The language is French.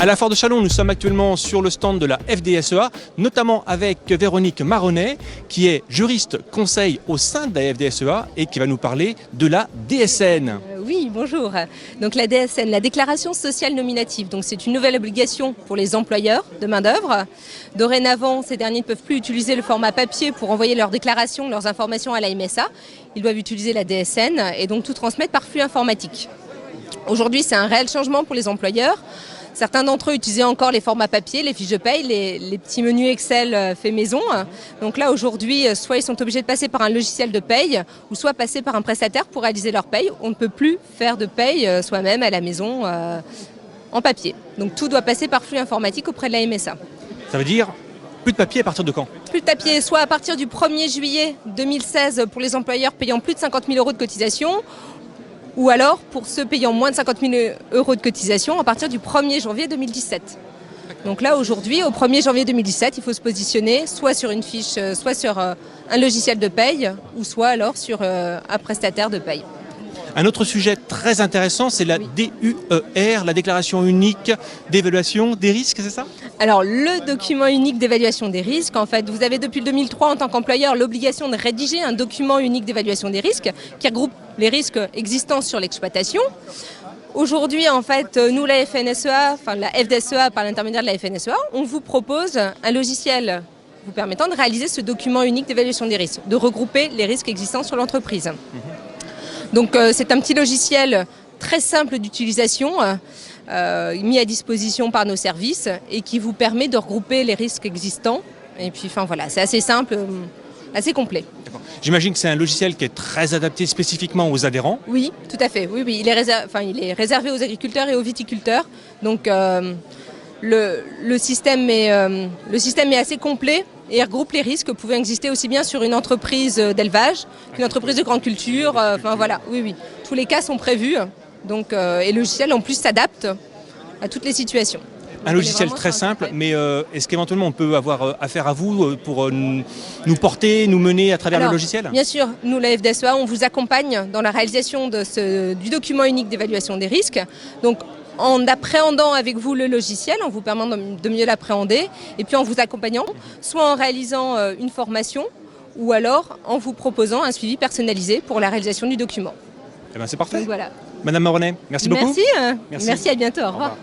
À la Foire de Châlons, nous sommes actuellement sur le stand de la FDSEA, notamment avec Véronique Marronnet, qui est juriste conseil au sein de la FDSEA et qui va nous parler de la DSN. Oui, bonjour. Donc la DSN, la déclaration sociale nominative. Donc c'est une nouvelle obligation pour les employeurs de main-d'œuvre. Dorénavant, ces derniers ne peuvent plus utiliser le format papier pour envoyer leurs déclarations, leurs informations à la MSA. Ils doivent utiliser la DSN et donc tout transmettre par flux informatique. Aujourd'hui, c'est un réel changement pour les employeurs. Certains d'entre eux utilisaient encore les formats papier, les fiches de paye, les petits menus Excel faits maison. Donc là, aujourd'hui, soit ils sont obligés de passer par un logiciel de paye, ou soit passer par un prestataire pour réaliser leur paye. On ne peut plus faire de paye soi-même à la maison en papier. Donc tout doit passer par flux informatique auprès de la MSA. Ça veut dire plus de papier à partir de quand? Plus de papier, soit à partir du 1er juillet 2016 pour les employeurs payant plus de 50 000 € de cotisation, ou alors pour ceux payant moins de 50 000 € de cotisation à partir du 1er janvier 2017. Donc là, aujourd'hui, au 1er janvier 2017, il faut se positionner soit sur une fiche, soit sur un logiciel de paye, ou soit alors sur un prestataire de paye. Un autre sujet très intéressant, c'est la DUER, la déclaration unique d'évaluation des risques, c'est ça? Alors, le document unique d'évaluation des risques, en fait, vous avez depuis le 2003 en tant qu'employeur l'obligation de rédiger un document unique d'évaluation des risques qui regroupe les risques existants sur l'exploitation. Aujourd'hui, en fait, nous, la FNSEA, enfin la FDSEA par l'intermédiaire de la FNSEA, on vous propose un logiciel vous permettant de réaliser ce document unique d'évaluation des risques, de regrouper les risques existants sur l'entreprise. Donc c'est un petit logiciel très simple d'utilisation, mis à disposition par nos services et qui vous permet de regrouper les risques existants. Et puis enfin voilà, c'est assez simple, assez complet. J'imagine que c'est un logiciel qui est très adapté spécifiquement aux adhérents. Oui, tout à fait. Oui, il est réservé aux agriculteurs et aux viticulteurs. Donc le système est assez complet et regroupe les risques pouvant exister aussi bien sur une entreprise d'élevage qu'une entreprise de grande culture. Enfin voilà, oui. Tous les cas sont prévus. Donc, et le logiciel en plus s'adapte à toutes les situations. Un logiciel très simple, mais est-ce qu'éventuellement on peut avoir affaire à vous pour nous porter, nous mener à travers le logiciel? Bien sûr, nous la FDSEA, on vous accompagne dans la réalisation du document unique d'évaluation des risques. Donc, en appréhendant avec vous le logiciel, en vous permettant de mieux l'appréhender, et puis en vous accompagnant, soit en réalisant une formation, ou alors en vous proposant un suivi personnalisé pour la réalisation du document. Eh bien, c'est parfait. Donc, voilà. Madame Marronnet, merci beaucoup. Merci, à bientôt, au revoir.